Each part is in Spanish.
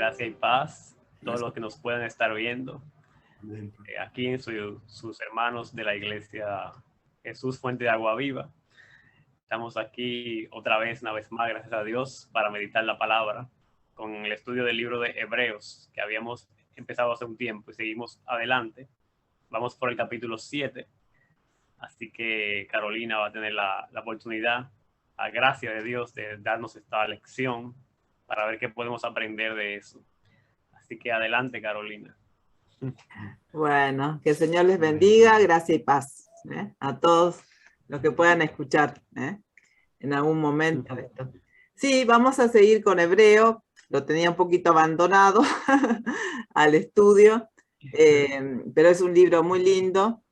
Gracia y paz, todos los que nos puedan estar viendo. Aquí en sus hermanos de la iglesia Jesús Fuente de Agua Viva. Estamos aquí otra vez, una vez más, gracias a Dios, para meditar la palabra con el estudio del libro de Hebreos, que habíamos empezado hace un tiempo y seguimos adelante. Vamos por el capítulo 7. Así que Carolina va a tener la oportunidad, a gracia de Dios, de darnos esta lección para ver qué podemos aprender de eso. Así que adelante, Carolina. Bueno, que el Señor les bendiga, gracia y paz a todos los que puedan escuchar en algún momento esto. Sí, vamos a seguir con Hebreo, lo tenía un poquito abandonado al estudio, pero es un libro muy lindo,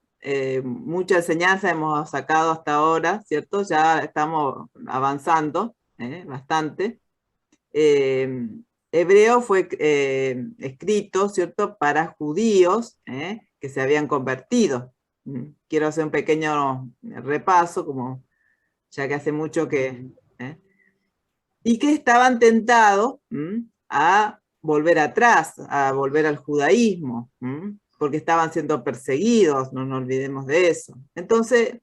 mucha enseñanza hemos sacado hasta ahora, ¿cierto? Ya estamos avanzando bastante. Hebreo fue escrito, ¿cierto?, para judíos que se habían convertido. Quiero hacer un pequeño repaso, como ya que hace mucho que... y que estaban tentados a volver atrás, a volver al judaísmo, porque estaban siendo perseguidos, no nos olvidemos de eso. Entonces,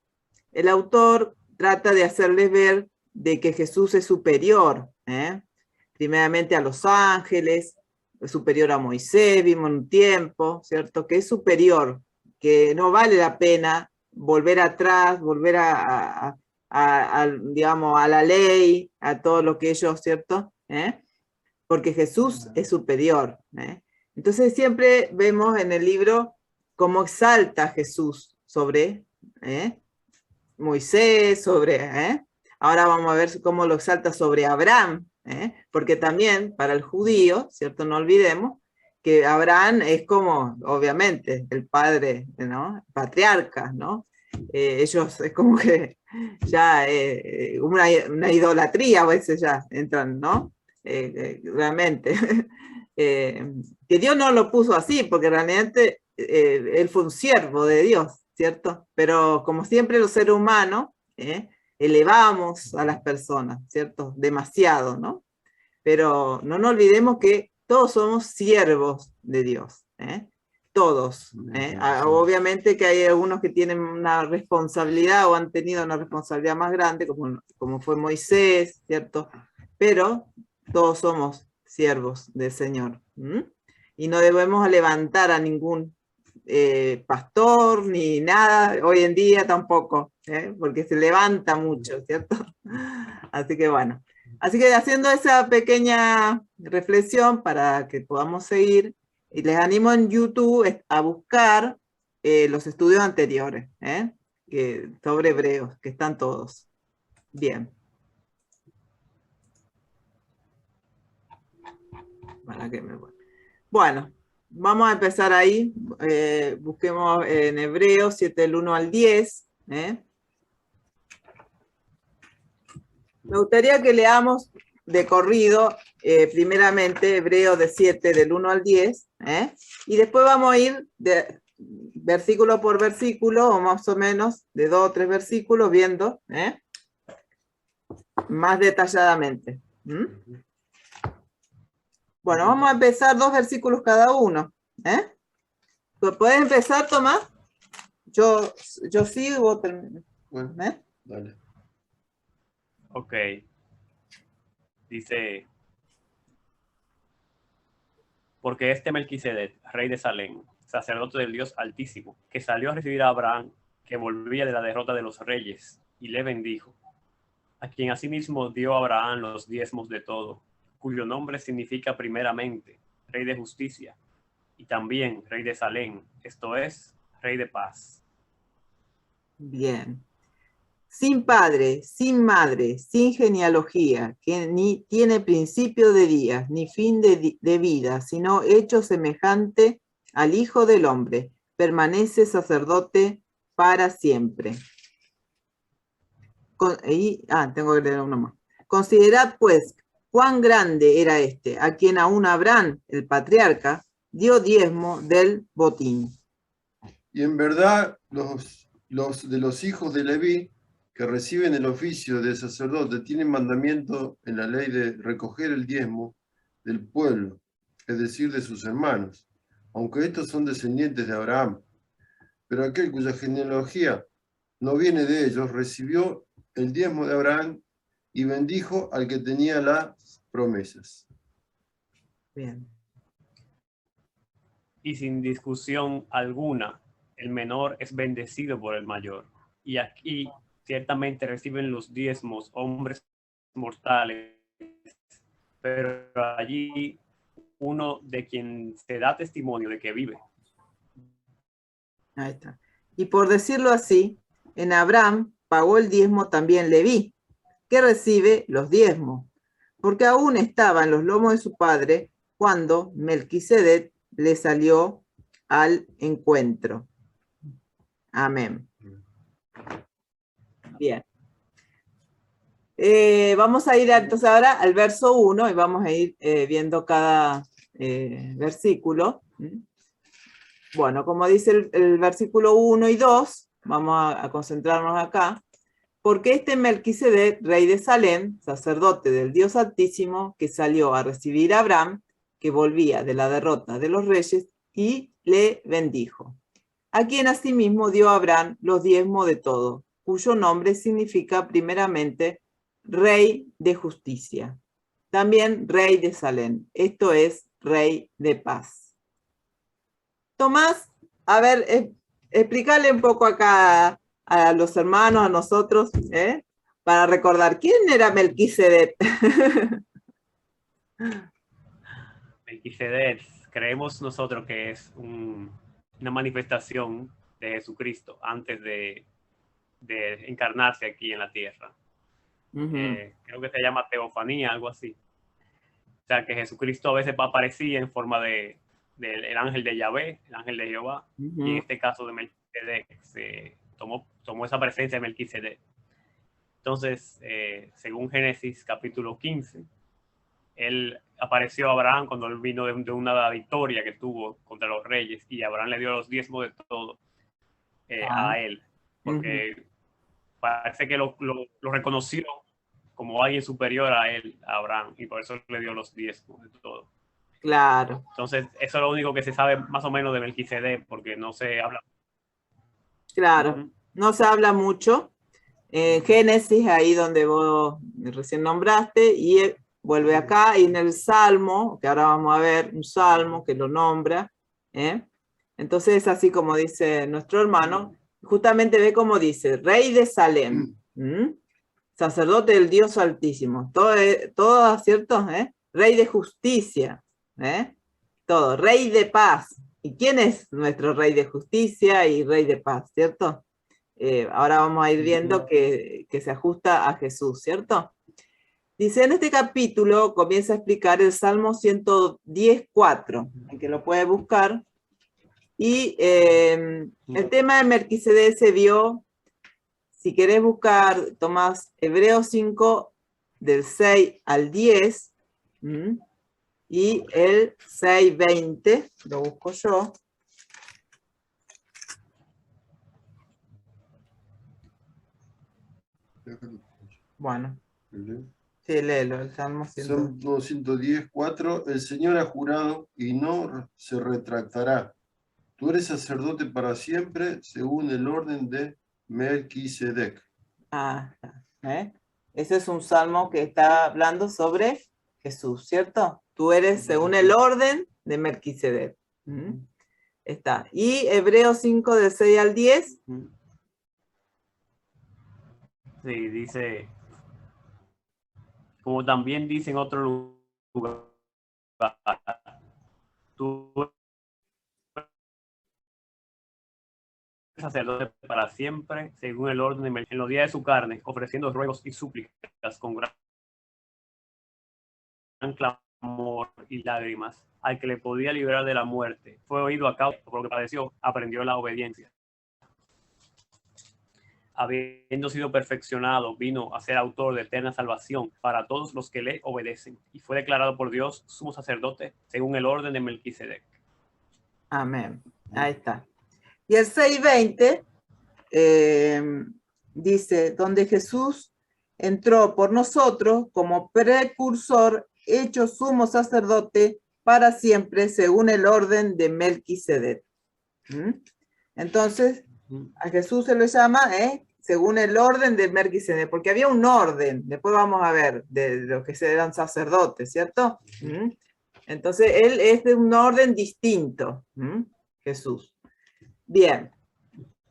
el autor trata de hacerles ver de que Jesús es superior, primeramente a los ángeles, es superior a Moisés, vimos en un tiempo, ¿cierto? Que es superior, que no vale la pena volver atrás, volver digamos, a la ley, a todo lo que ellos, ¿cierto? Porque Jesús es superior. Entonces siempre vemos en el libro cómo exalta a Jesús sobre Moisés, sobre... Ahora vamos a ver cómo lo exalta sobre Abraham, porque también para el judío, ¿cierto? No olvidemos que Abraham es como, obviamente, el padre, ¿no? Patriarca, ¿no? Ellos es como que ya una idolatría a veces ya entran, ¿no? Realmente. Que Dios no lo puso así, porque realmente él fue un siervo de Dios, ¿cierto? Pero como siempre los seres humanos, elevamos a las personas, ¿cierto? Demasiado, ¿no? Pero no nos olvidemos que todos somos siervos de Dios, todos. Obviamente que hay algunos que tienen una responsabilidad o han tenido una responsabilidad más grande, como fue Moisés, ¿cierto? Pero todos somos siervos del Señor. Y no debemos levantar a ningún pastor ni nada, hoy en día tampoco, porque se levanta mucho, ¿cierto? Así que bueno. Así que haciendo esa pequeña reflexión para que podamos seguir, y les animo en YouTube a buscar los estudios anteriores, sobre Hebreos, que están todos. Bien. Bueno, vamos a empezar ahí. Busquemos en Hebreos 7, del 1 al 10. Me gustaría que leamos de corrido, primeramente, Hebreos de 7, del 1 al 10, y después vamos a ir de versículo por versículo, o más o menos, de 2 o 3 versículos, viendo más detalladamente. Bueno, vamos a empezar 2 versículos cada uno. ¿Puedes empezar, Tomás? Yo sigo, vos terminas. Bueno, dale. Ok. Dice, porque este Melquisedec, rey de Salem, sacerdote del Dios Altísimo, que salió a recibir a Abraham, que volvía de la derrota de los reyes, y le bendijo, a quien asimismo dio a Abraham los diezmos de todo, cuyo nombre significa primeramente rey de justicia, y también rey de Salem, esto es, rey de paz. Bien. Sin padre, sin madre, sin genealogía, que ni tiene principio de días, ni fin de vida, sino hecho semejante al Hijo del Hombre, permanece sacerdote para siempre. Tengo que leer uno más. Considerad, pues, cuán grande era este, a quien aún Abraham, el patriarca, dio diezmo del botín. Y en verdad, los de los hijos de Leví, que reciben el oficio de sacerdote, tienen mandamiento en la ley de recoger el diezmo del pueblo, es decir, de sus hermanos, aunque estos son descendientes de Abraham. Pero aquel cuya genealogía no viene de ellos, recibió el diezmo de Abraham y bendijo al que tenía las promesas. Bien. Y sin discusión alguna, el menor es bendecido por el mayor. Y aquí ciertamente reciben los diezmos hombres mortales, pero allí uno de quien se da testimonio de que vive. Ahí está. Y por decirlo así, en Abraham pagó el diezmo también Leví, que recibe los diezmos, porque aún estaba en los lomos de su padre cuando Melquisedec le salió al encuentro. Amén. Bien. Vamos a ir entonces ahora al verso 1 y vamos a ir viendo cada versículo. Bueno, como dice el versículo 1 y 2, vamos a concentrarnos acá. Porque este Melquisedec, rey de Salem, sacerdote del Dios Altísimo, que salió a recibir a Abraham, que volvía de la derrota de los reyes, y le bendijo. A quien asimismo dio a Abraham los diezmos de todo, cuyo nombre significa primeramente Rey de Justicia. También Rey de Salem, esto es Rey de Paz. Tomás, a ver, explícale un poco acá a los hermanos, a nosotros, para recordar, ¿quién era Melquisedec? Melquisedec, creemos nosotros que es una manifestación de Jesucristo antes de encarnarse aquí en la tierra. Creo que se llama teofanía, algo así. O sea, que Jesucristo a veces aparecía en forma del ángel de Yahvé, el ángel de Jehová, y en este caso de Melquisedec, se tomó esa presencia de Melquisedec. Entonces, según Génesis capítulo 15, él apareció a Abraham cuando él vino de una victoria que tuvo contra los reyes, y Abraham le dio los diezmos de todo a él, porque parece que lo reconoció como alguien superior a él, a Abraham, y por eso le dio los diezmos de todo. Claro. Entonces, eso es lo único que se sabe más o menos de Melquisedec, porque no se habla. Claro, no se habla mucho. En Génesis, ahí donde vos recién nombraste, y vuelve acá, y en el Salmo, que ahora vamos a ver, un Salmo que lo nombra, entonces es así como dice nuestro hermano, justamente ve como dice, Rey de Salem, sacerdote del Dios Altísimo, todo ¿cierto? Rey de justicia, todo, Rey de paz. ¿Y quién es nuestro Rey de justicia y Rey de paz, cierto? Ahora vamos a ir viendo que se ajusta a Jesús, ¿cierto? Dice, en este capítulo comienza a explicar el Salmo 110:4, en que lo puede buscar. Y el tema de Melquisedec se vio, si querés buscar, Tomás, Hebreos 5, del 6 al 10, y el 6:20, lo busco yo. Bueno, sí, léelo, el Salmo 110:4, el Señor ha jurado y no se retractará. Tú eres sacerdote para siempre, según el orden de Melquisedec. Ese es un salmo que está hablando sobre Jesús, ¿cierto? Tú eres según el orden de Melquisedec. Está. Y Hebreos 5, del 6 al 10. Sí, dice, como también dice en otro lugar, tú eres sacerdote para siempre, según el orden en los días de su carne, ofreciendo ruegos y súplicas con gran clamor y lágrimas al que le podía librar de la muerte. Fue oído a causa por lo que padeció, aprendió la obediencia. Habiendo sido perfeccionado, vino a ser autor de eterna salvación para todos los que le obedecen, y fue declarado por Dios sumo sacerdote según el orden de Melquisedec. Amén. Ahí está. Y el 6:20 dice, donde Jesús entró por nosotros como precursor, hecho sumo sacerdote para siempre según el orden de Melquisedec. Entonces, a Jesús se le llama según el orden de Melquisedec, porque había un orden, después vamos a ver, de los que eran sacerdotes, ¿cierto? Entonces, él es de un orden distinto, Jesús. Bien.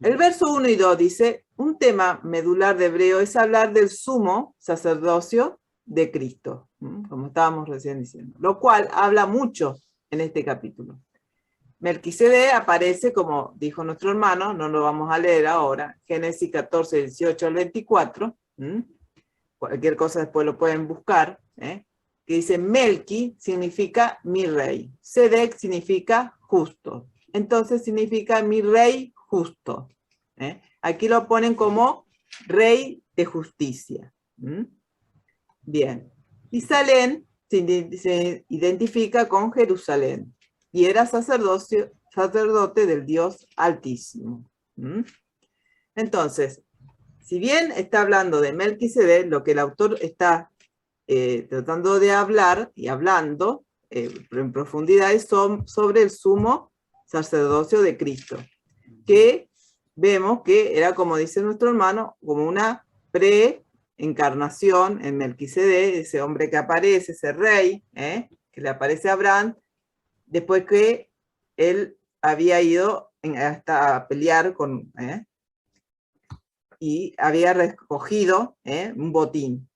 El verso 1 y 2 dice, un tema medular de Hebreo es hablar del sumo sacerdocio de Cristo, como estábamos recién diciendo, lo cual habla mucho en este capítulo. Melquisedec aparece, como dijo nuestro hermano, no lo vamos a leer ahora, Génesis 14, 18 al 24, cualquier cosa después lo pueden buscar, que dice Melqui significa mi rey, Sedec significa justo, entonces significa mi rey justo. Aquí lo ponen como rey de justicia. Bien. Y Salem se identifica con Jerusalén y era sacerdote del Dios Altísimo. Entonces, si bien está hablando de Melquisedec, lo que el autor está tratando de hablar y hablando en profundidad es sobre el sumo sacerdocio de Cristo, que vemos que era, como dice nuestro hermano, como una pre-encarnación en Melquisedec, ese hombre que aparece, ese rey, que le aparece a Abraham, después que él había ido hasta a pelear con, y había recogido un botín.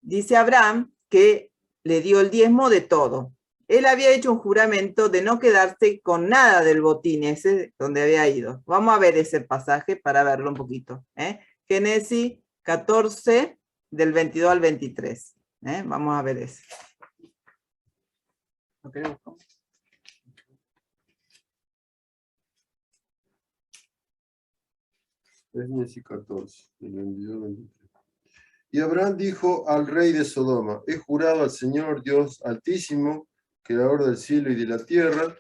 Dice Abraham que le dio el diezmo de todo. Él había hecho un juramento de no quedarse con nada del botín ese donde había ido. Vamos a ver ese pasaje para verlo un poquito. Génesis 14, del 22 al 23. Vamos a ver ese. ¿Lo querés buscar? Génesis 14, del 22 al 23. Y Abraham dijo al rey de Sodoma, he jurado al Señor Dios Altísimo, creador del cielo y de la tierra,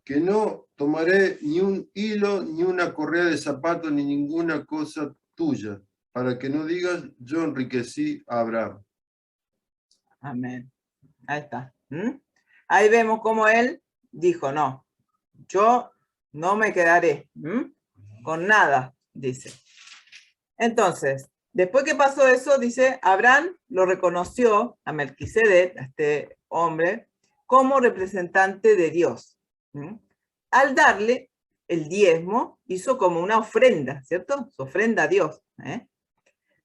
que no tomaré ni un hilo, ni una correa de zapato, ni ninguna cosa tuya, para que no digas, yo enriquecí a Abraham. Amén. Ahí está. Ahí vemos cómo él dijo, no, yo no me quedaré con nada, dice. Entonces, después que pasó eso, dice, Abraham lo reconoció a Melquisedec, a este hombre, como representante de Dios. Al darle el diezmo, hizo como una ofrenda, ¿cierto? Su ofrenda a Dios.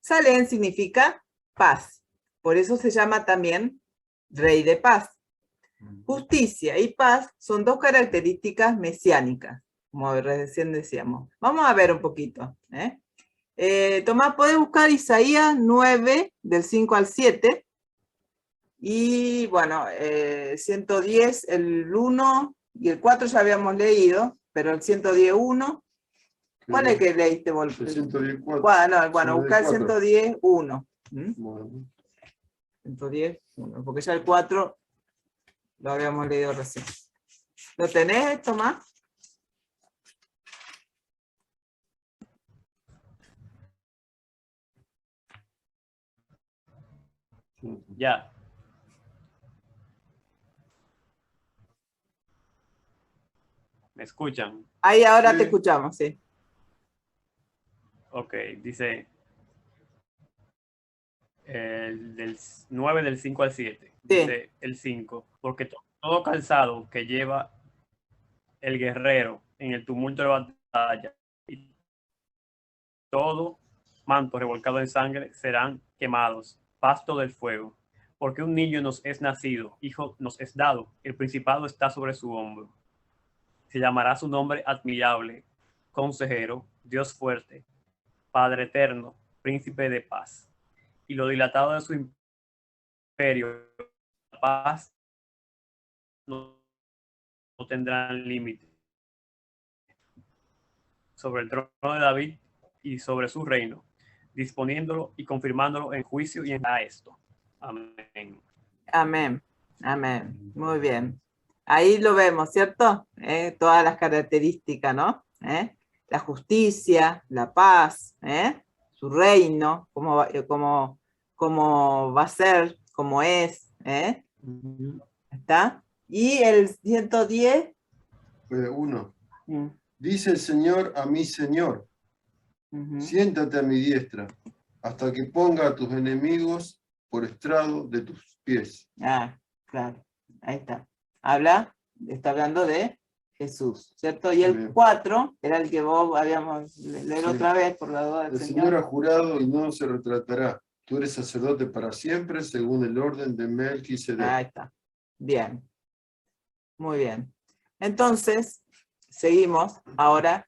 Salem significa paz. Por eso se llama también rey de paz. Justicia y paz son dos características mesiánicas, como recién decíamos. Vamos a ver un poquito. Tomás, ¿puedes buscar Isaías 9, del 5 al 7? Y bueno, 110, el 1 y el 4 ya habíamos leído, pero el 110, 1. ¿Cuál es que leíste vos? El 110, 4. Bueno, buscar el 110, 1. Bueno. 110, 1, porque ya el 4 lo habíamos leído recién. ¿Lo tenés, Tomás? Ya. ¿Me escuchan? Ahí ahora Sí. te escuchamos, sí. Ok, dice del 9 del 5 al 7. Dice el 5, porque todo calzado que lleva el guerrero en el tumulto de batalla y todo manto revolcado en sangre serán quemados, pasto del fuego. Porque un niño nos es nacido, hijo nos es dado, el principado está sobre su hombro. Se llamará su nombre admirable, consejero, Dios fuerte, Padre eterno, príncipe de paz. Y lo dilatado de su imperio, la paz no tendrán límite. Sobre el trono de David y sobre su reino, disponiéndolo y confirmándolo en juicio y en esto. Amén. Amén. Amén. Muy bien. Ahí lo vemos, ¿cierto? Todas las características, ¿no? La justicia, la paz, su reino, cómo va a ser, cómo es, ¿Está? Y el 110. 1. Mm, Dice el Señor a mi Señor, ujú. siéntate a mi diestra, hasta que ponga a tus enemigos por estrado de tus pies. Ah, claro. Ahí está. Está hablando de Jesús, ¿cierto? Y el Bien. 4 era el que vos habíamos leído Sí. otra vez por la duda del El Señor. Señor ha jurado y no se retratará. Tú eres sacerdote para siempre, según el orden de Melquisedec. Ahí está. Bien. Muy bien. Entonces, seguimos ahora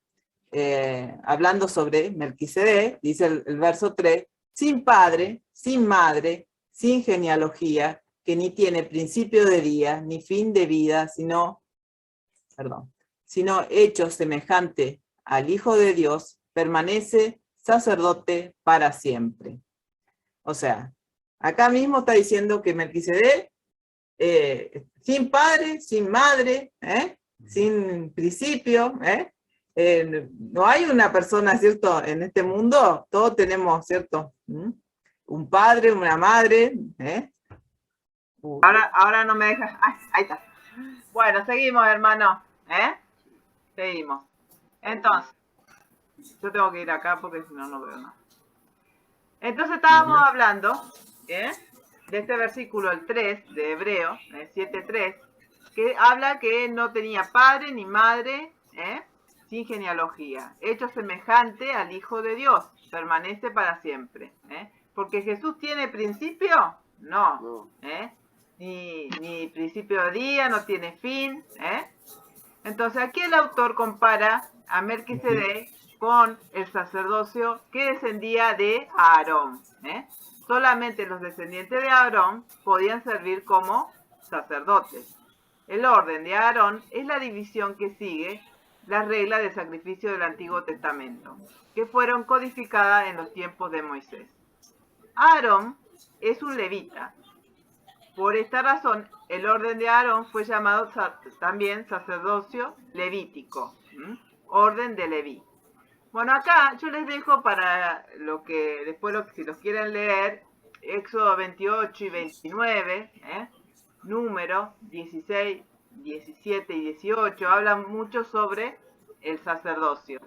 hablando sobre Melquisedec, dice el verso 3, sin padre, sin madre, sin genealogía, que ni tiene principio de día, ni fin de vida, sino hecho semejante al Hijo de Dios, permanece sacerdote para siempre. O sea, acá mismo está diciendo que Melquisedec, sin padre, sin madre, sin principio, no hay una persona, ¿cierto? En este mundo, todos tenemos, ¿cierto? Un padre, una madre, Ahora no me dejas. Ay, ahí está. Bueno, seguimos, hermano. Seguimos. Entonces, yo tengo que ir acá porque si no, no veo nada. Entonces estábamos hablando de este versículo, el 3 de Hebreo, 7:3, que habla que no tenía padre ni madre, sin genealogía, hecho semejante al Hijo de Dios, permanece para siempre. Porque Jesús tiene principio, no. Ni principio de día, no tiene fin. Entonces aquí el autor compara a Melquisedec con el sacerdocio que descendía de Aarón. Solamente los descendientes de Aarón podían servir como sacerdotes. El orden de Aarón es la división que sigue las reglas de sacrificio del Antiguo Testamento, que fueron codificadas en los tiempos de Moisés. Aarón es un levita. Por esta razón, el orden de Aarón fue llamado también sacerdocio levítico, orden de Leví. Bueno, acá yo les dejo para lo que después, si los quieren leer, Éxodo 28 y 29, Número 16, 17 y 18, hablan mucho sobre el sacerdocio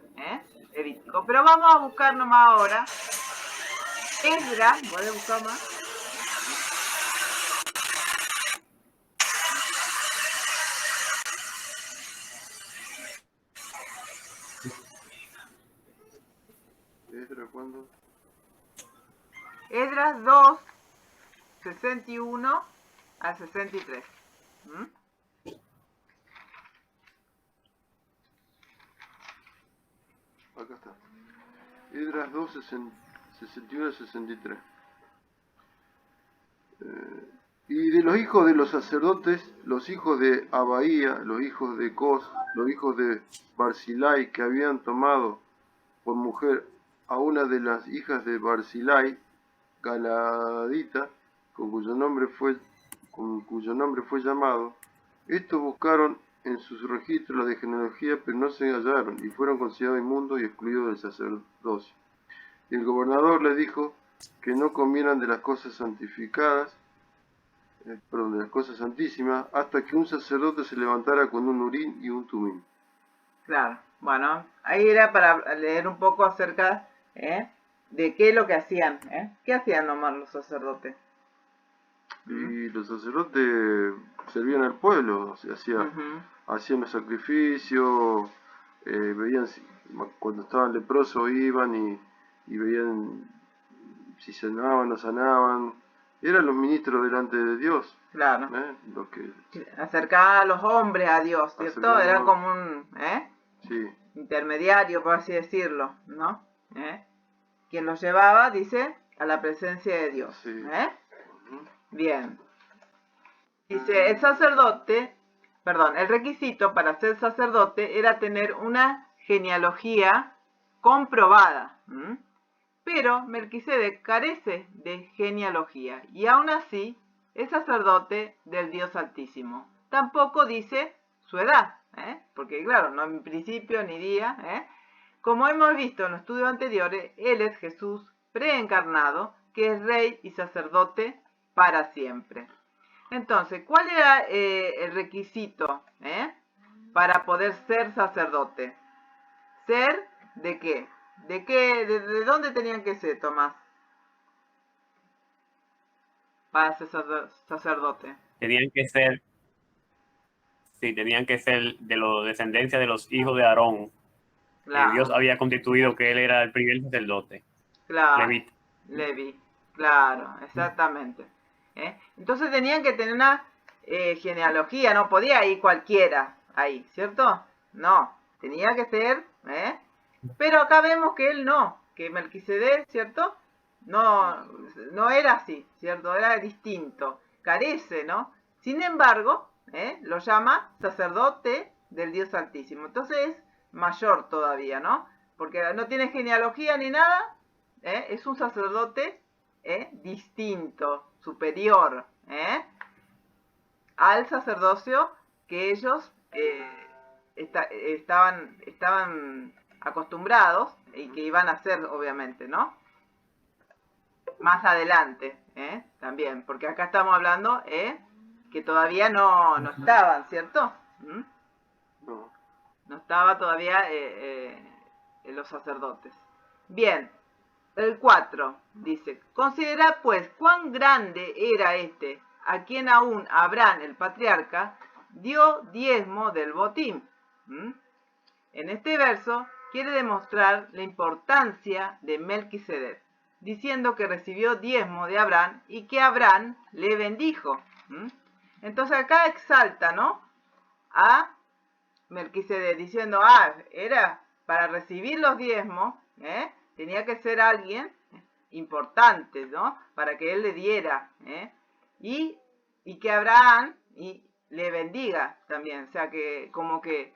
levítico. Pero vamos a buscar nomás ahora Esdras, voy a buscar más. ¿Esdras cuándo? Esdras 2, 61 al 63. Acá está. Esdras 2, 61 al 63. Y de los hijos de los sacerdotes, los hijos de Abaía, los hijos de Cos, los hijos de Barzilai, que habían tomado por mujer a una de las hijas de Barzilai, Galadita, con cuyo nombre fue llamado, estos buscaron en sus registros la de genealogía, pero no se hallaron, y fueron considerados inmundos y excluidos del sacerdocio. Y el gobernador les dijo que no comieran de las cosas santificadas, de las cosas santísimas, hasta que un sacerdote se levantara con un urín y un tumín. Claro, bueno, ahí era para leer un poco acerca de qué es lo que hacían. ¿Qué hacían nomás los sacerdotes? Y los sacerdotes servían al pueblo, o sea, hacían los sacrificios, veían cuando estaban leprosos iban y veían si sanaban o sanaban. Eran los ministros delante de Dios. Claro. Los que acercaban a los hombres a Dios, ¿cierto? Eran como un intermediario, por así decirlo, ¿no? Quien los llevaba, dice, a la presencia de Dios. Sí. Bien. Dice, el requisito para ser sacerdote era tener una genealogía comprobada. Pero Melquisedec carece de genealogía y aún así es sacerdote del Dios Altísimo. Tampoco dice su edad, porque claro, no hay principio ni día. Como hemos visto en los estudios anteriores, Él es Jesús preencarnado, que es rey y sacerdote para siempre. Entonces, ¿cuál era el requisito para poder ser sacerdote? ¿Ser de qué? ¿De dónde tenían que ser, Tomás? Para ser sacerdote. Tenían que ser, sí, tenían que ser de la descendencia de los hijos de Aarón. Claro. Dios había constituido que él era el primer sacerdote. Claro. Levita. Levi. Claro, exactamente. Entonces tenían que tener una genealogía, no podía ir cualquiera ahí, ¿cierto? No, tenía que ser, pero acá vemos que él no, que Melquisedec, ¿cierto? No era así, ¿cierto? Era distinto, carece, ¿no? Sin embargo, lo llama sacerdote del Dios Altísimo. Entonces es mayor todavía, ¿no? Porque no tiene genealogía ni nada, es un sacerdote distinto, superior, al sacerdocio que ellos estaban acostumbrados y que iban a hacer, obviamente, ¿no? Más adelante, también, porque acá estamos hablando que todavía no estaban, ¿cierto? No estaba todavía los sacerdotes. Bien, el 4 dice, considera pues cuán grande era este, a quien aún Abraham, el patriarca, dio diezmo del botín. En este verso quiere demostrar la importancia de Melquisedec, diciendo que recibió diezmo de Abraham y que Abraham le bendijo. Entonces acá exalta, ¿no? A Melquisedec, diciendo, era para recibir los diezmos, tenía que ser alguien importante, ¿no? Para que él le diera, y que Abraham le bendiga también, o sea, que como que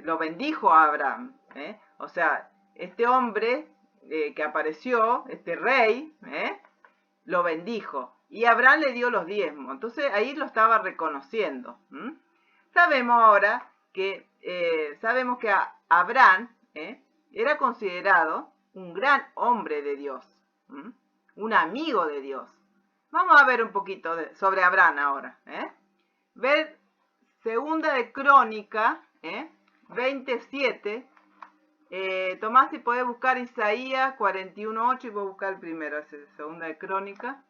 lo bendijo a Abraham, o sea, este hombre que apareció, este rey, lo bendijo, y Abraham le dio los diezmos, entonces ahí lo estaba reconociendo. Sabemos ahora que Abraham era considerado un gran hombre de Dios, un amigo de Dios. Vamos a ver un poquito sobre Abraham ahora. Ver segunda de Crónica 27. Tomás, si podés buscar Isaías 41:8 y voy a buscar el primero, segunda de Crónica.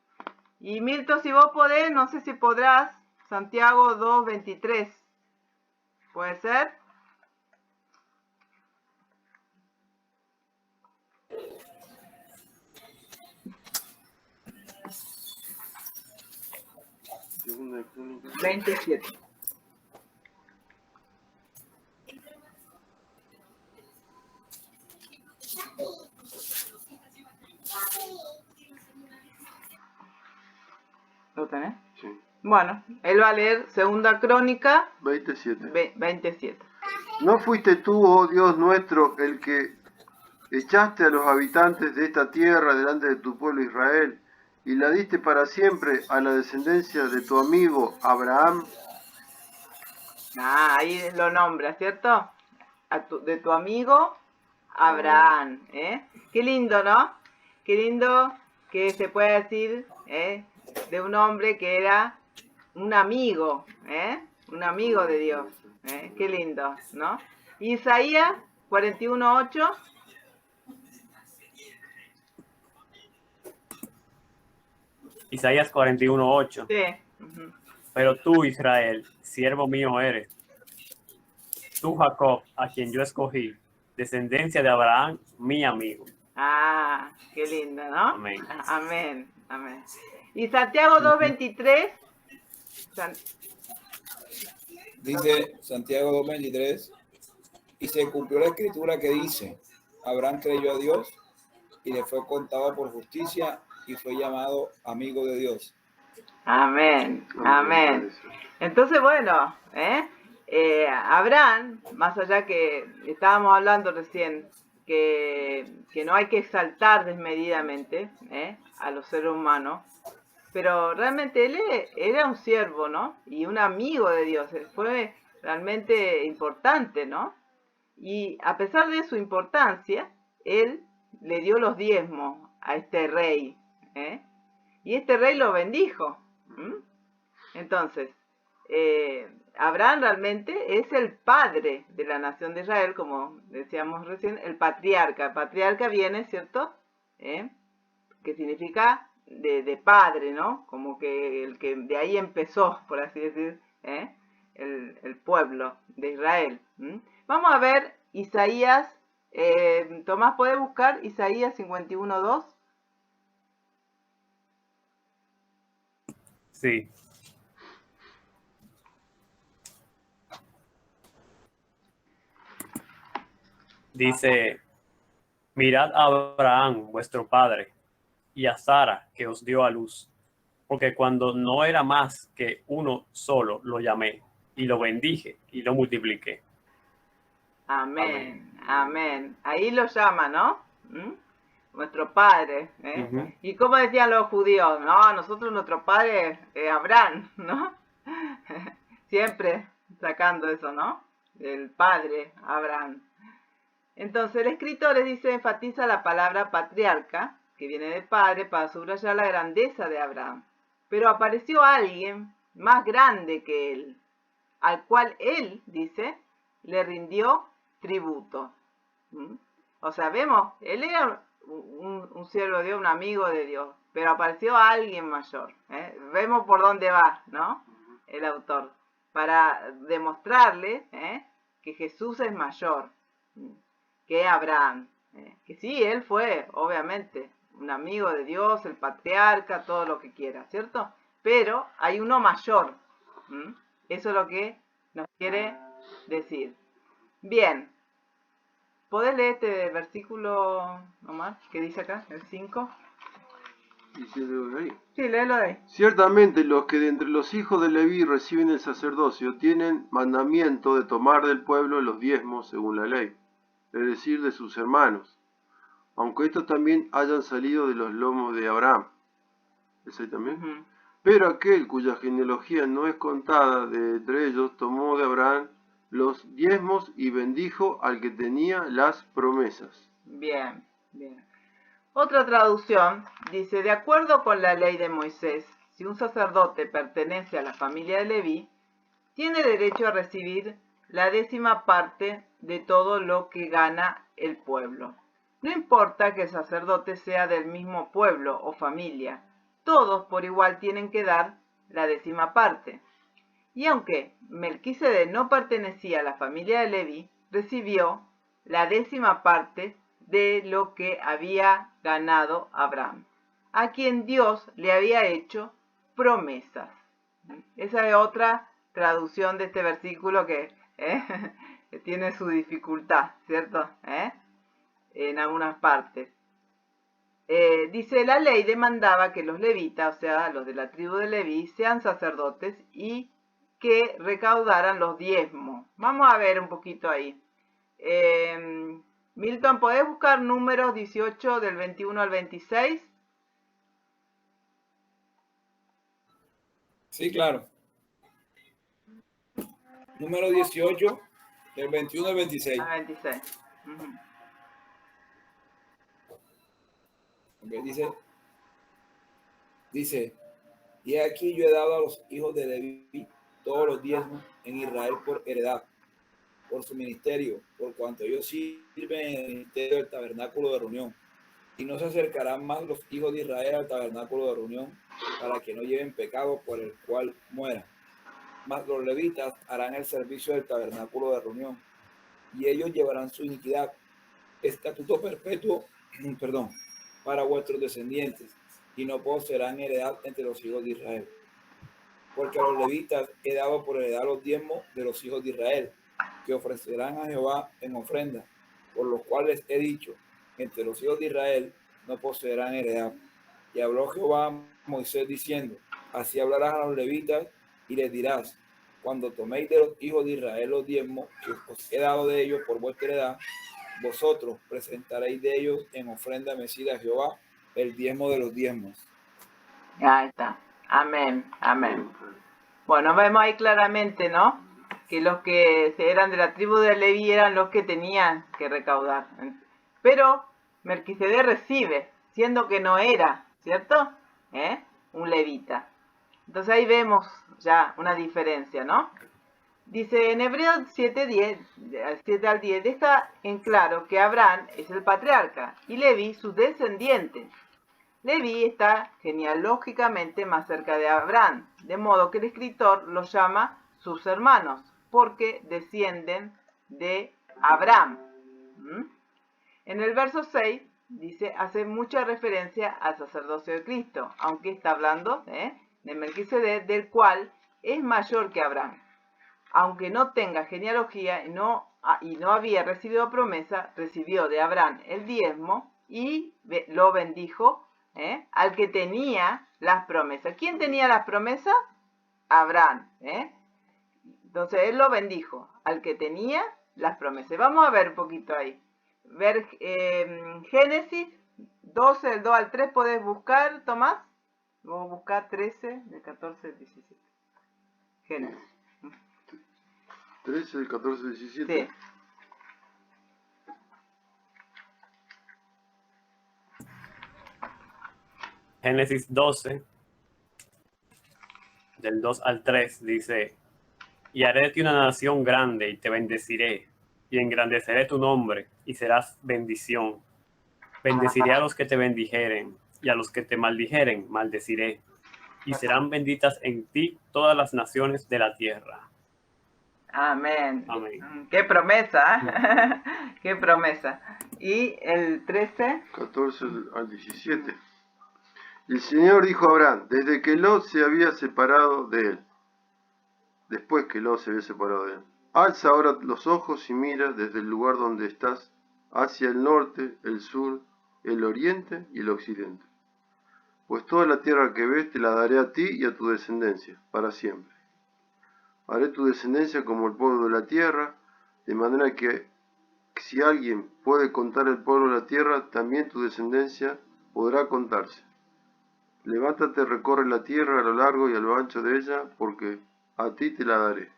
Y Milton, si vos podés, no sé si podrás, Santiago 2:23. ¿Puede ser? Segunda de Crónicas. 27. ¿Lo tenés? Sí. Bueno, él va a leer segunda Crónica 27. 27. ¿No fuiste tú, oh Dios nuestro, el que echaste a los habitantes de esta tierra delante de tu pueblo Israel y la diste para siempre a la descendencia de tu amigo Abraham? Ahí lo nombra, ¿cierto? De tu amigo Abraham, Qué lindo, ¿no? Qué lindo que se puede decir de un hombre que era un amigo de Dios. Qué lindo, ¿no? Isaías 41:8. Isaías 41:8. Sí. Pero tú, Israel, siervo mío eres. Tú, Jacob, a quien yo escogí, descendencia de Abraham, mi amigo. Qué lindo, ¿no? Amén. Amén, amén. Y Santiago 2:23. Dice Santiago 2:23, y se cumplió la escritura que dice, Abraham creyó a Dios y le fue contado por justicia y fue llamado amigo de Dios. Amén, amén. Entonces, bueno, Abraham, más allá que estábamos hablando recién, que no hay que exaltar desmedidamente a los seres humanos, pero realmente él era un siervo, ¿no? Y un amigo de Dios, fue realmente importante, ¿no? Y a pesar de su importancia, él le dio los diezmos a este rey, y este rey lo bendijo. Entonces, Abraham realmente es el padre de la nación de Israel, como decíamos recién, el patriarca. El patriarca viene, ¿cierto? Que significa de padre, ¿no? Como que el que de ahí empezó, por así decir, el pueblo de Israel. Vamos a ver Isaías, Tomás, ¿puede buscar Isaías 51:2? Sí. Dice, mirad a Abraham, vuestro padre, y a Sara, que os dio a luz, porque cuando no era más que uno solo, lo llamé, y lo bendije, y lo multipliqué. Amén, amén. Ahí lo llama, ¿no? Nuestro padre. Y como decían los judíos, no, nosotros nuestro padre es Abraham, ¿no? Siempre sacando eso, ¿no? El padre Abraham. Entonces el escritor les dice, enfatiza la palabra patriarca, que viene de padre, para subrayar la grandeza de Abraham. Pero apareció alguien más grande que él, al cual él, dice, le rindió tributo. O sea, vemos, él era un siervo de Dios, un amigo de Dios, pero apareció alguien mayor. Vemos por dónde va, ¿no? El autor, para demostrarle que Jesús es mayor que Abraham. Que sí, él fue, obviamente, un amigo de Dios, el patriarca, todo lo que quiera, ¿cierto? Pero hay uno mayor. Eso es lo que nos quiere decir. Bien. ¿Podés leer este versículo, Omar, que dice acá, el 5? Dice de ahí. Sí, léelo de ahí. Ciertamente los que de entre los hijos de Leví reciben el sacerdocio tienen mandamiento de tomar del pueblo los diezmos según la ley, es decir, de sus hermanos, aunque estos también hayan salido de los lomos de Abraham. ¿Ese también? Pero aquel cuya genealogía no es contada de entre ellos tomó de Abraham los diezmos y bendijo al que tenía las promesas. Bien, bien. Otra traducción dice, de acuerdo con la ley de Moisés, si un sacerdote pertenece a la familia de Leví, tiene derecho a recibir la 10ª parte de todo lo que gana el pueblo. No importa que el sacerdote sea del mismo pueblo o familia, todos por igual tienen que dar la 10ª parte. Y aunque Melquisedec no pertenecía a la familia de Leví, recibió la 10ª parte de lo que había ganado Abraham, a quien Dios le había hecho promesas. Esa es otra traducción de este versículo que tiene su dificultad, ¿cierto? En algunas partes. Dice, la ley demandaba que los levitas, o sea, los de la tribu de Leví, sean sacerdotes y que recaudaran los diezmos. Vamos a ver un poquito ahí. Milton, ¿podés buscar Números 18 del 21 al 26? Sí, claro. Número 18, del 21 al 26. Al 26. Okay, dice, y aquí yo he dado a los hijos de Leví todos los diezmos en Israel por heredad, por su ministerio, por cuanto ellos sirven en el ministerio del tabernáculo de reunión. Y no se acercarán más los hijos de Israel al tabernáculo de reunión para que no lleven pecado por el cual mueran. Mas los levitas harán el servicio del tabernáculo de reunión y ellos llevarán su iniquidad, estatuto perpetuo, para vuestros descendientes, y no poseerán heredad entre los hijos de Israel. Porque a los levitas he dado por heredad los diezmos de los hijos de Israel, que ofrecerán a Jehová en ofrenda, por los cuales he dicho, entre los hijos de Israel no poseerán heredad. Y habló Jehová a Moisés diciendo, así hablarás a los levitas y les dirás, cuando toméis de los hijos de Israel los diezmos que os he dado de ellos por vuestra heredad, vosotros presentaréis de ellos en ofrenda mecida a Jehová el diezmo de los diezmos. Ahí está. Amén, amén. Bueno, vemos ahí claramente, ¿no? Que los que eran de la tribu de Leví eran los que tenían que recaudar. Pero Melquisedec recibe, siendo que no era, ¿cierto? Un levita. Entonces ahí vemos ya una diferencia, ¿no? Dice en Hebreos 7:10, 7 al 10, deja en claro que Abraham es el patriarca y Leví su descendiente. Leví está genealógicamente más cerca de Abraham, de modo que el escritor los llama sus hermanos, porque descienden de Abraham. En el verso 6 dice, hace mucha referencia al sacerdocio de Cristo, aunque está hablando de Melquisedec, del cual es mayor que Abraham. Aunque no tenga genealogía y no había recibido promesa, recibió de Abraham el diezmo y lo bendijo al que tenía las promesas. ¿Quién tenía las promesas? Abraham. Entonces él lo bendijo al que tenía las promesas. Vamos a ver un poquito ahí. Ver Génesis 12, del 2 al 3, ¿podés buscar, Tomás? Vamos a buscar 13, del 14 al 17. Génesis. 13, del 14 al 17. Sí. Génesis 12, del 2 al 3, dice, y haré de ti una nación grande y te bendeciré, y engrandeceré tu nombre, y serás bendición. Bendeciré a los que te bendijeren, y a los que te maldijeren, maldeciré, y serán benditas en ti todas las naciones de la tierra. Amén. Amén. Qué promesa, qué promesa. Y el 13. 14 al 17. El Señor dijo a Abraham, desde que Lot se había separado de él, después que Lot se había separado de él, alza ahora los ojos y mira desde el lugar donde estás hacia el norte, el sur, el oriente y el occidente. Pues toda la tierra que ves te la daré a ti y a tu descendencia, para siempre. Haré tu descendencia como el polvo de la tierra, de manera que si alguien puede contar el polvo de la tierra, también tu descendencia podrá contarse. Levántate, recorre la tierra a lo largo y a lo ancho de ella, porque a ti te la daré.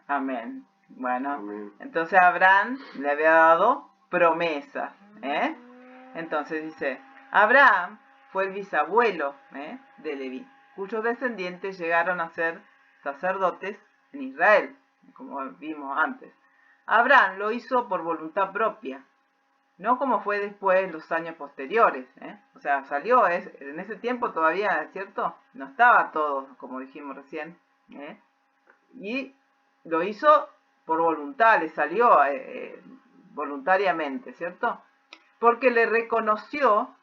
Amén. Bueno, Amén. entonces Abraham le había dado promesas. Entonces dice, Abraham fue el bisabuelo de Leví, cuyos descendientes llegaron a ser sacerdotes en Israel, como vimos antes. Abraham lo hizo por voluntad propia, no como fue después en los años posteriores. O sea, salió, en ese tiempo todavía, ¿cierto? No estaba todo, como dijimos recién. Y lo hizo por voluntad, le salió voluntariamente, ¿cierto? Porque le reconoció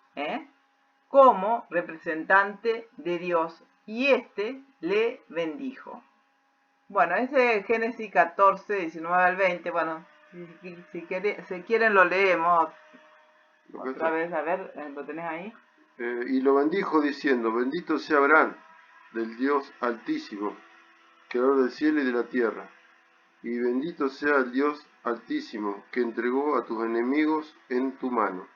como representante de Dios y le bendijo. Bueno, ese es Génesis 14, 19 al 20. Bueno, si quieren lo leemos otra vez. A ver, ¿lo tenés ahí? Y lo bendijo diciendo, bendito sea Abraham, del Dios Altísimo, creador del cielo y de la tierra. Y bendito sea el Dios Altísimo, que entregó a tus enemigos en tu mano.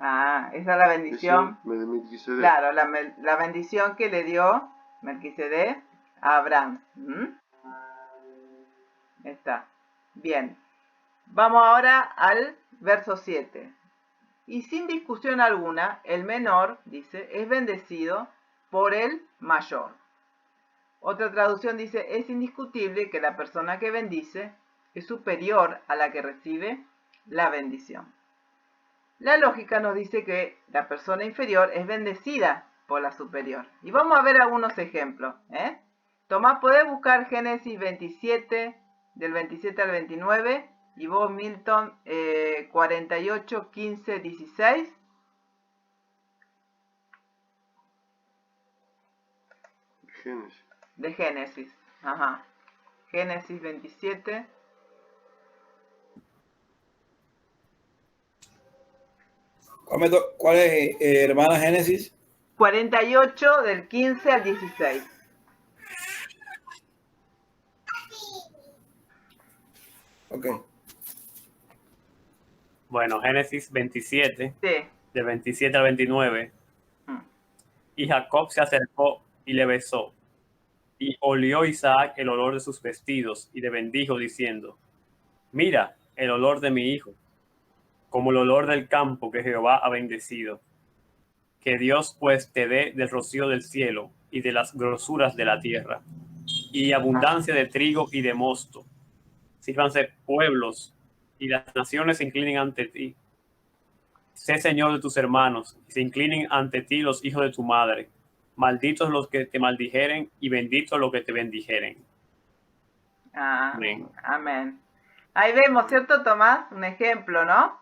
Ah, esa es la bendición. De Melquisedec. Claro, la bendición que le dio Melquisedec a Abraham. Está. Bien. Vamos ahora al verso 7. Y sin discusión alguna, el menor, dice, es bendecido por el mayor. Otra traducción dice, es indiscutible que la persona que bendice es superior a la que recibe la bendición. La lógica nos dice que la persona inferior es bendecida por la superior. Y vamos a ver algunos ejemplos. Tomás, ¿podés buscar Génesis 27, del 27 al 29? Y vos, Milton, 48, 15, 16. Génesis. De Génesis. Ajá. Génesis 27. ¿Cuál es, hermana Génesis? 48, del 15 al 16. Ok. Bueno, Génesis 27, Sí. de 27 al 29. Y Jacob se acercó y le besó. Y olió Isaac el olor de sus vestidos y le bendijo diciendo, mira el olor de mi hijo, como el olor del campo que Jehová ha bendecido. Que Dios pues te dé del rocío del cielo y de las grosuras de la tierra, y abundancia de trigo y de mosto. Sírvanse pueblos, y las naciones se inclinen ante ti. Sé señor de tus hermanos, y se inclinen ante ti los hijos de tu madre. Malditos los que te maldijeren, y benditos los que te bendijeren. Amén. Amén. Ahí vemos, ¿cierto, Tomás? Un ejemplo, ¿no?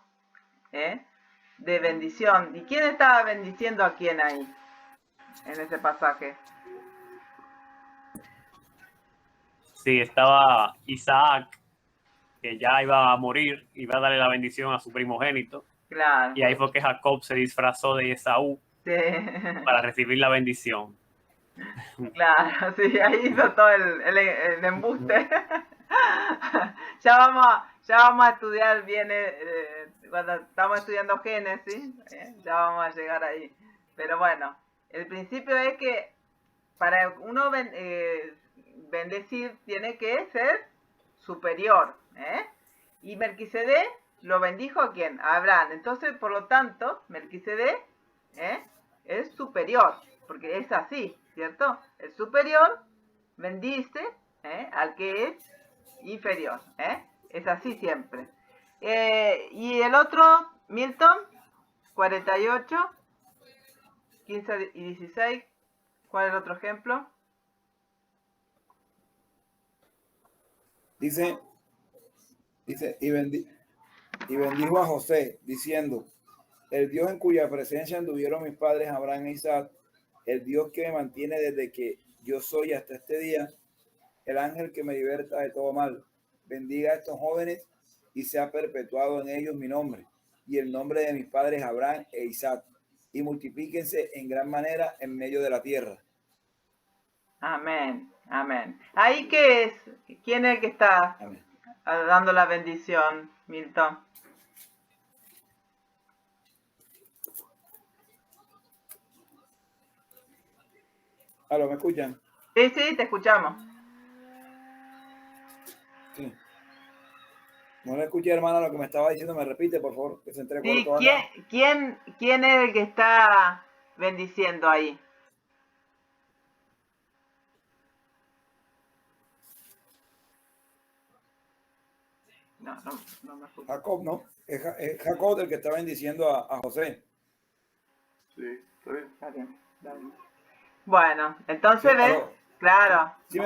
De bendición. ¿Y quién estaba bendiciendo a quién ahí? En ese pasaje. Sí, estaba Isaac, que ya iba a morir, iba a darle la bendición a su primogénito. Claro. Y ahí fue que Jacob se disfrazó de Esaú, sí, para recibir la bendición. Claro, sí, ahí hizo todo el embuste. Ya vamos a estudiar bien, cuando estamos estudiando Génesis, ya vamos a llegar ahí. Pero bueno, el principio es que para uno bendecir tiene que ser superior. Y Melquisedec lo bendijo ¿a quién? A Abraham. Entonces, por lo tanto, Melquisedec es superior, porque es así, ¿cierto? El superior bendice al que es inferior. Es así siempre. Y el otro, Milton, 48, 15 y 16. ¿Cuál es el otro ejemplo? Dice, y bendijo a José, diciendo, el Dios en cuya presencia anduvieron mis padres Abraham e Isaac, el Dios que me mantiene desde que yo soy hasta este día, el ángel que me liberta de todo mal, bendiga a estos jóvenes y sea perpetuado en ellos mi nombre y el nombre de mis padres Abraham e Isaac, y multiplíquense en gran manera en medio de la tierra. Amén, amén. ¿Ahí qué es? ¿Quién es el que está dando la bendición, Milton? ¿Aló, me escuchan? Sí, sí, te escuchamos. Sí. No le escuché, hermana, lo que me estaba diciendo. Me repite, por favor, que se entrecortó. Sí, ¿quién es el que está bendiciendo ahí? No me escucho. Jacob, ¿no? Es Jacob el que está bendiciendo a José. Sí, está bien. Está bien, está bien. Bueno, entonces Sí, ves, claro. Sí,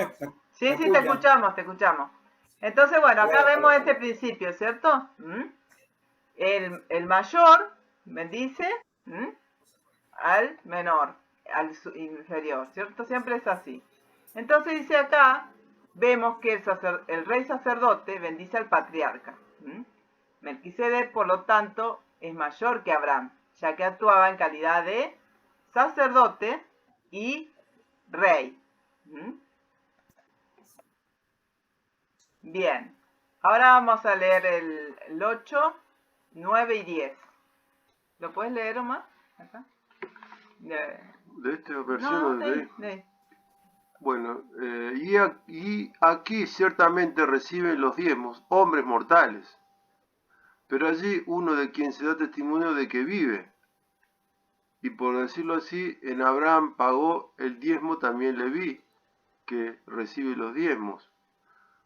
Sí, te escuchamos, te escuchamos. Entonces, bueno, acá vemos este principio, ¿cierto? El mayor bendice al menor, al inferior, ¿cierto? Siempre es así. Entonces dice acá, vemos que el rey sacerdote bendice al patriarca. Melquisedec, por lo tanto, es mayor que Abraham, ya que actuaba en calidad de sacerdote y rey. Bien, ahora vamos a leer el 8, 9 y 10. ¿Lo puedes leer, Omar? Acá. De esta versión No, de... Bueno, y aquí ciertamente reciben los diezmos hombres mortales, pero allí uno de quien se da testimonio de que vive. Y por decirlo así, en Abraham pagó el diezmo también Leví, que recibe los diezmos,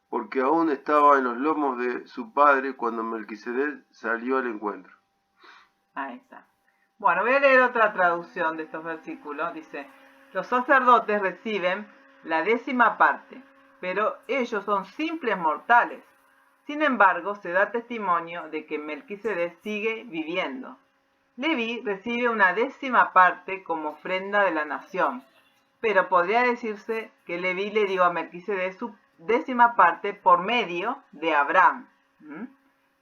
porque aún estaba en los lomos de su padre cuando Melquisedec salió al encuentro. Ahí está. Bueno, voy a leer otra traducción de estos versículos. Dice, los sacerdotes reciben la 10ª parte, pero ellos son simples mortales. Sin embargo, se da testimonio de que Melquisedec sigue viviendo. Leví recibe una 10ª parte como ofrenda de la nación, pero podría decirse que Leví le dio a Melquisedec su 10ª parte por medio de Abraham.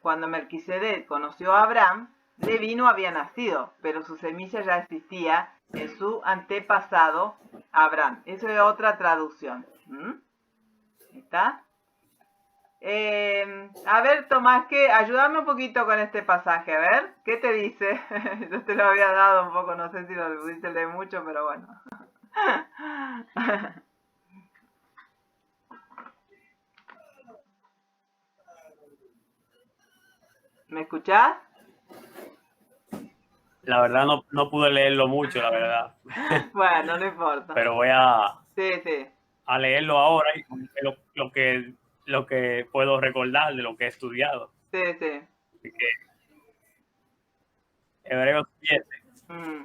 Cuando Melquisedec conoció a Abraham, Leví no había nacido, pero su semilla ya existía en su antepasado Abraham. Eso es otra traducción. ¿Está? A ver, Tomás, ayúdame un poquito con este pasaje, a ver, ¿qué te dice? Yo te lo había dado un poco, no sé si lo pudiste leer mucho, pero bueno. ¿Me escuchás? La verdad no pude leerlo mucho, la verdad. Bueno, no importa. Pero voy a Sí. leerlo ahora y lo que puedo recordar de lo que he estudiado. Sí. Así que Hebreos 7 Mm,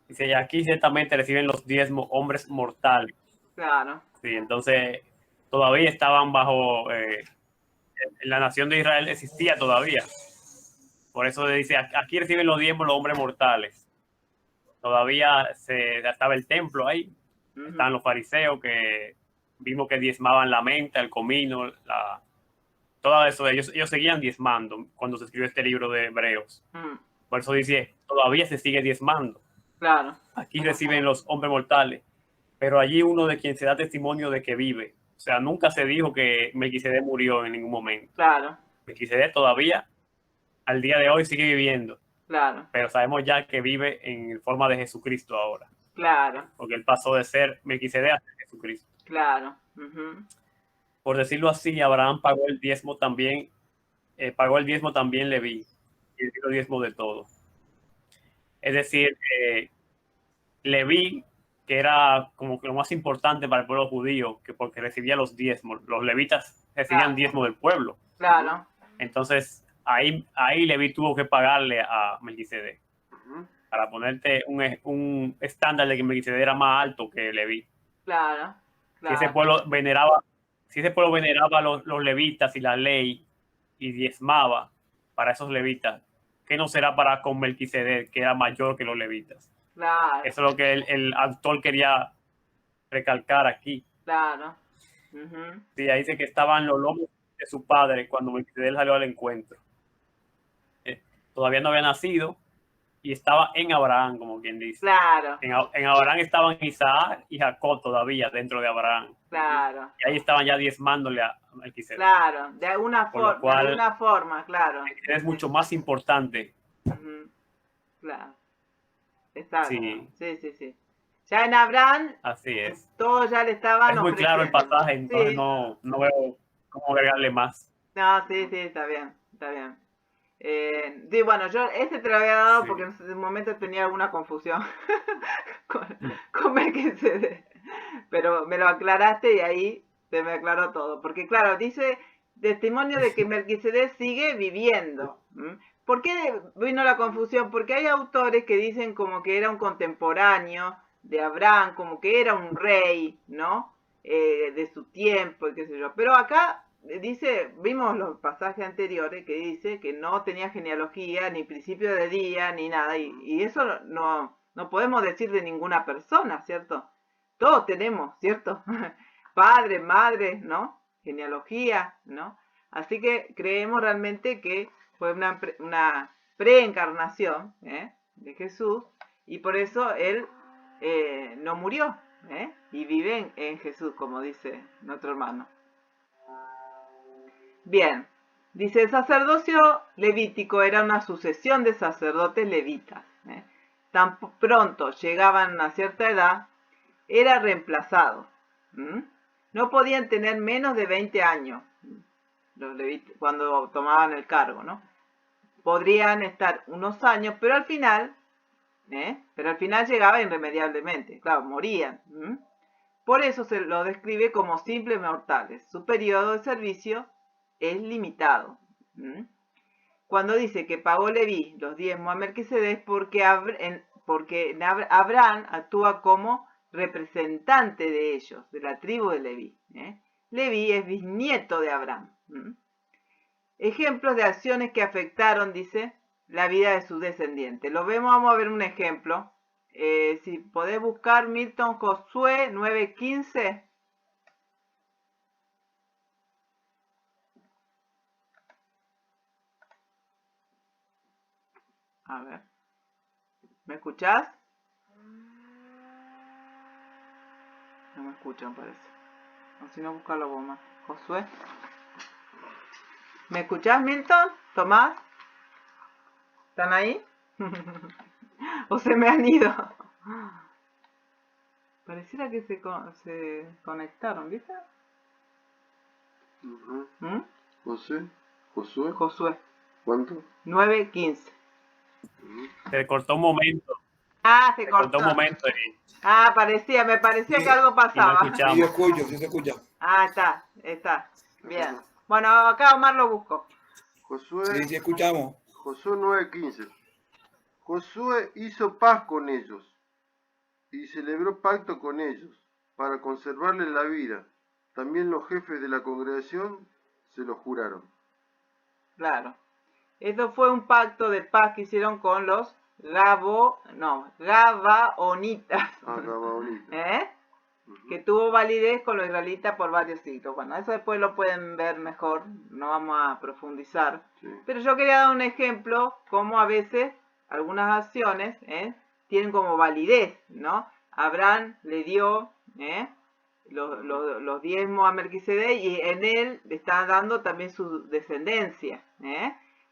dice, y aquí ciertamente reciben los diezmos hombres mortales. claro. Sí, entonces todavía estaban bajo, en la nación de Israel existía todavía. Por eso dice, aquí reciben los diezmos los hombres mortales. Todavía estaba el templo ahí, estaban los fariseos que vimos que diezmaban la menta, el comino, todo eso. Ellos seguían diezmando cuando se escribió este libro de Hebreos. Mm, Por eso dice, todavía se sigue diezmando. claro. Aquí reciben los hombres mortales, pero allí uno de quien se da testimonio de que vive. O sea, nunca se dijo que Melquisedec murió en ningún momento. Claro. Melquisedec todavía, al día de hoy, sigue viviendo, Claro. pero sabemos ya que vive en forma de Jesucristo ahora, Claro. porque él pasó de ser Melquisedec a ser Jesucristo. Claro. Ujú. Por decirlo así, Abraham pagó el diezmo también Leví, y el diezmo de todo. Es decir, Leví, que era como que lo más importante para el pueblo judío, que porque recibía los diezmos, los levitas recibían Claro. diezmo del pueblo. Claro. Entonces, ahí Leví tuvo que pagarle a Melquisedec, para ponerte un estándar de que Melquisedec era más alto que Leví. Claro. Si ese Claro. pueblo veneraba los levitas y la ley y diezmaba para esos levitas, ¿qué no será para con Melquisedec, que era mayor que los levitas? Claro. Eso es lo que el autor quería recalcar aquí. Claro. Ujú. Sí, ahí dice que estaban los lomos de su padre cuando Melquisedec salió al encuentro. Todavía no había nacido y estaba en Abraham, como quien dice. Claro. En Abraham estaban Isaac y Jacob todavía dentro de Abraham. Claro. Y ahí estaban ya diezmándole a Melquisedec. Claro. De alguna Por lo de cual, alguna forma, claro. Melquisedec es mucho más importante. Ujú. Claro. Exacto. Sí, Sí. Ya en Abraham, así es. todos ya le estaban Es muy claro el ofreciendo. pasaje, entonces Sí. no veo cómo agregarle más. No, sí, está bien, está bien. Sí, bueno, yo este te lo había dado Sí. porque en ese momento tenía alguna confusión con Melquisedec. Pero me lo aclaraste y ahí se me aclaró todo. Porque claro, dice testimonio de que Melquisedec sigue viviendo. ¿Mm? ¿Por qué vino la confusión? Porque hay autores que dicen como que era un contemporáneo de Abraham, como que era un rey, ¿no? De su tiempo y qué sé yo. Pero acá dice, vimos los pasajes anteriores que dice que no tenía genealogía, ni principio de día, ni nada. Y eso no podemos decir de ninguna persona, ¿cierto? Todos tenemos, ¿cierto? Padre, madre, ¿no? Genealogía, ¿no? Así que creemos realmente que fue una preencarnación de Jesús y por eso él no murió y vive en Jesús, como dice nuestro hermano. Bien, dice, el sacerdocio levítico era una sucesión de sacerdotes levitas. Tan pronto llegaban a cierta edad, era reemplazado. No podían tener menos de 20 años los levitas, cuando tomaban el cargo, ¿no? Podrían estar unos años, pero al final llegaba irremediablemente, claro, morían. Por eso se lo describe como simples mortales. Su periodo de servicio es limitado. Cuando dice que pagó Leví los diezmos a Melquisedec porque Abraham actúa como representante de ellos, de la tribu de Leví. Leví es bisnieto de Abraham. Ejemplos de acciones que afectaron, dice, la vida de sus descendientes. Vamos a ver un ejemplo. Si podés buscar Milton Josué 9:15. A ver. ¿Me escuchás? No me escuchan, parece. O si no, buscarlo vos más. Josué. ¿Me escuchás, Milton? ¿Tomás? ¿Están ahí? ¿O se me han ido? Pareciera que se conectaron, ¿viste? Josué. Josué ¿Cuánto? 9:15. Se cortó un momento. Ah, se Se cortó un cortó. momento Ah, me parecía que algo y no pasaba. Sí, escuchamos. yo escucho, sí se escucha. Ah, está. Bien. Bueno, acá Omar lo busco. Josué, Sí, sí escuchamos. Josué 9:15. Josué hizo paz con ellos y celebró pacto con ellos para conservarles la vida. También los jefes de la congregación se lo juraron. Claro. Eso fue un pacto de paz que hicieron con los Gabaonitas. Ah, Gabaonita. ¿Eh? Que tuvo validez con los israelitas por varios siglos. Bueno, eso después lo pueden ver mejor, no vamos a profundizar. Sí. Pero yo quería dar un ejemplo, como a veces algunas acciones tienen como validez, ¿no? Abraham le dio los diezmos a Melquisedec y en él le está dando también su descendencia.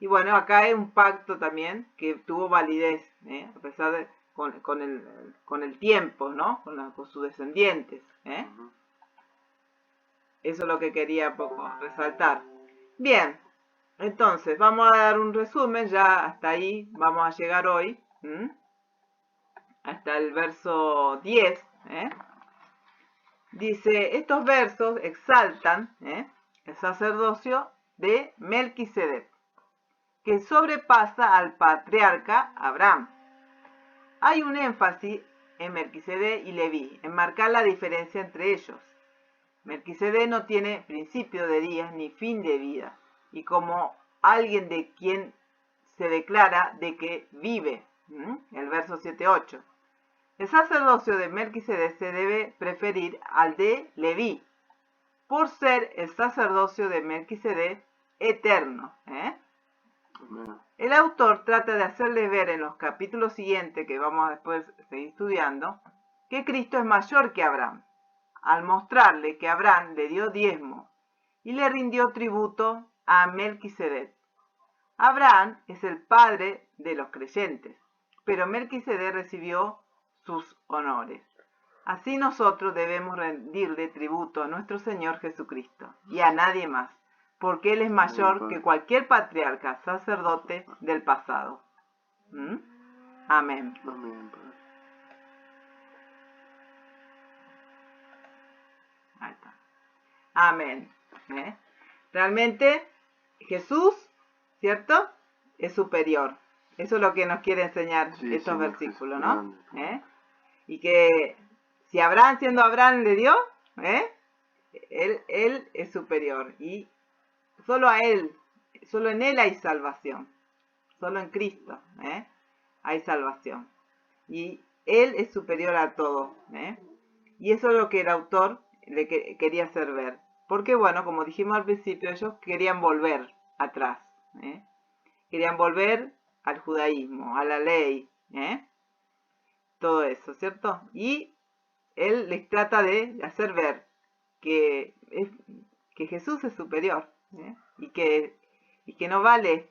Y bueno, acá hay un pacto también que tuvo validez, a pesar de con el tiempo, ¿no? Con sus descendientes. Eso es lo que quería poco resaltar. Bien, entonces vamos a dar un resumen, ya hasta ahí vamos a llegar hoy, hasta el verso 10. Dice, estos versos exaltan el sacerdocio de Melquisedec, que sobrepasa al patriarca Abraham. Hay un énfasis en Melquisedec y Leví, en marcar la diferencia entre ellos. Melquisedec no tiene principio de días ni fin de vida, y como alguien de quien se declara de que vive, el verso 7-8. El sacerdocio de Melquisedec se debe preferir al de Leví, por ser el sacerdocio de Melquisedec eterno. El autor trata de hacerles ver en los capítulos siguientes, que vamos a después seguir estudiando, que Cristo es mayor que Abraham, al mostrarle que Abraham le dio diezmo y le rindió tributo a Melquisedec. Abraham es el padre de los creyentes, pero Melquisedec recibió sus honores. Así nosotros debemos rendirle tributo a nuestro Señor Jesucristo y a nadie más, porque Él es mayor que cualquier patriarca, sacerdote del pasado. Amén. Amén, Padre. Ahí está. Amén. Realmente Jesús, ¿cierto? Es superior. Eso es lo que nos quiere enseñar estos versículos, ¿no? Y que si Abraham, siendo Abraham, le dio, él es superior. Y solo a Él, solo en Él hay salvación. Solo en Cristo hay salvación. Y Él es superior a todo. Y eso es lo que el autor le quería hacer ver. Porque bueno, como dijimos al principio, ellos querían volver atrás. Querían volver al judaísmo, a la ley. Todo eso, ¿cierto? Y él les trata de hacer ver que Jesús es superior. Y que no vale,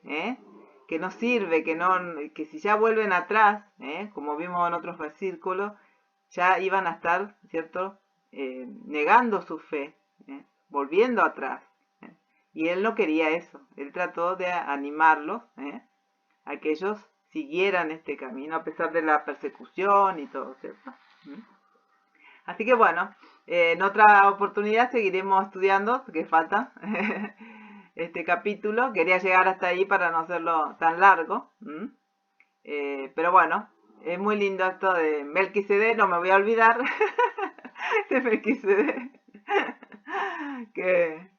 que no sirve, que si ya vuelven atrás, como vimos en otros versículos, ya iban a estar, ¿cierto? Negando su fe, volviendo atrás. Y él no quería eso. Él trató de animarlos a que ellos siguieran este camino a pesar de la persecución y todo, ¿cierto? Así que bueno, en otra oportunidad seguiremos estudiando, que falta este capítulo. Quería llegar hasta ahí para no hacerlo tan largo. Pero bueno, es muy lindo esto de Melquisedec, no me voy a olvidar de Melquisedec, que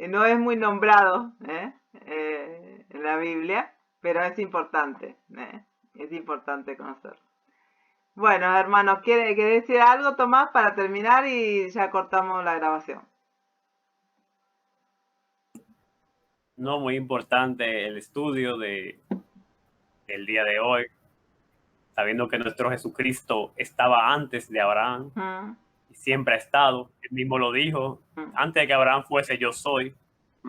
no es muy nombrado en la Biblia, pero es importante conocerlo. Bueno, hermanos, ¿quiere decir algo, Tomás, para terminar y ya cortamos la grabación? No, muy importante el estudio del día de hoy, sabiendo que nuestro Jesucristo estaba antes de Abraham y siempre ha estado. Él mismo lo dijo, antes de que Abraham fuese, yo soy.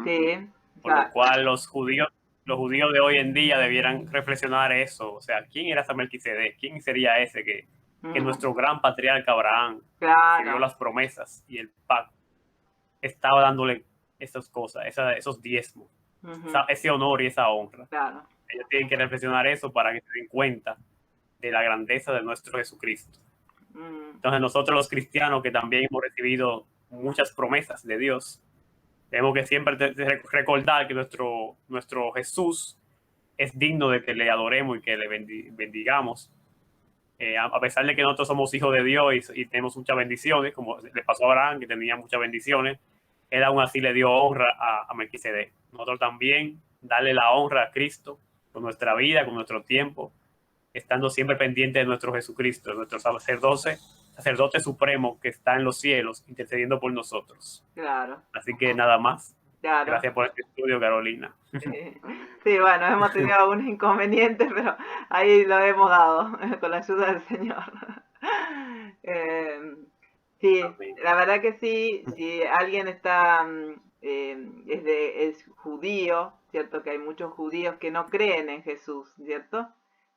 Sí. Por lo cual los judíos de hoy en día debieran reflexionar eso. O sea, ¿quién era Melquisedec? ¿Quién sería ese que nuestro gran patriarca Abraham recibió las promesas y el pacto estaba dándole esas cosas, esos diezmos, ese honor y esa honra? Claro. Ellos tienen que reflexionar eso para que se den cuenta de la grandeza de nuestro Jesucristo. Entonces nosotros los cristianos que también hemos recibido muchas promesas de Dios, tenemos que siempre recordar que nuestro Jesús es digno de que le adoremos y que le bendigamos. A pesar de que nosotros somos hijos de Dios y tenemos muchas bendiciones, como le pasó a Abraham, que tenía muchas bendiciones, él aún así le dio honra a Melquisedec. Nosotros también darle la honra a Cristo con nuestra vida, con nuestro tiempo, estando siempre pendiente de nuestro Jesucristo, de nuestro sacerdote supremo que está en los cielos, intercediendo por nosotros. Claro. Así que nada más. Claro. Gracias por este estudio, Carolina. Sí, bueno, hemos tenido algunos inconvenientes, pero ahí lo hemos dado con la ayuda del Señor. Sí, la verdad que sí, si alguien está, es judío, ¿cierto? Que hay muchos judíos que no creen en Jesús, ¿cierto?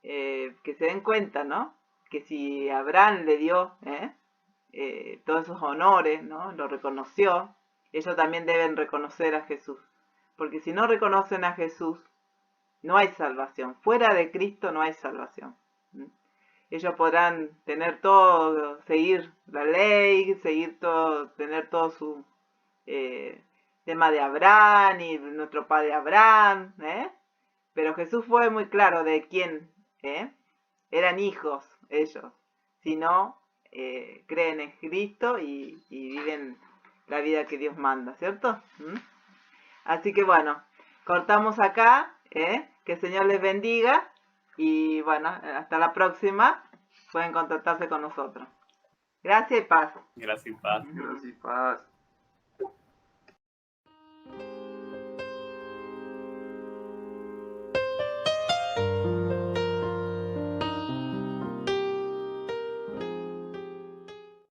Que se den cuenta, ¿no? Que si Abraham le dio todos esos honores, ¿no? Lo reconoció, ellos también deben reconocer a Jesús. Porque si no reconocen a Jesús, no hay salvación. Fuera de Cristo no hay salvación. Ellos podrán tener todo, seguir la ley, seguir todo, tener todo su tema de Abraham y nuestro padre Abraham, pero Jesús fue muy claro de quién eran hijos ellos, si no creen en Cristo y viven la vida que Dios manda, ¿cierto? Así que bueno, cortamos acá, que el Señor les bendiga y bueno, hasta la próxima, pueden contactarse con nosotros. Gracias y paz. Gracias y paz. Gracias y paz.